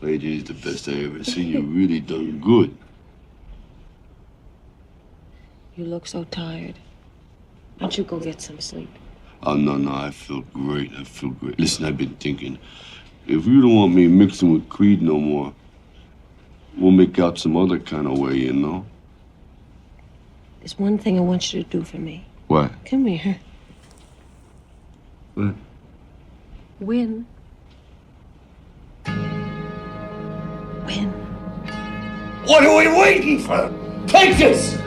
Lady is the best I ever seen. You really done good. You look so tired. Why don't you go get some sleep? Oh, no, I feel great. I feel great. Listen, I've been thinking. If you don't want me mixing with Creed no more, we'll make out some other kind of way, you know? There's one thing I want you to do for me. What? Come here. What? Win. Win. What are we waiting for? Take this!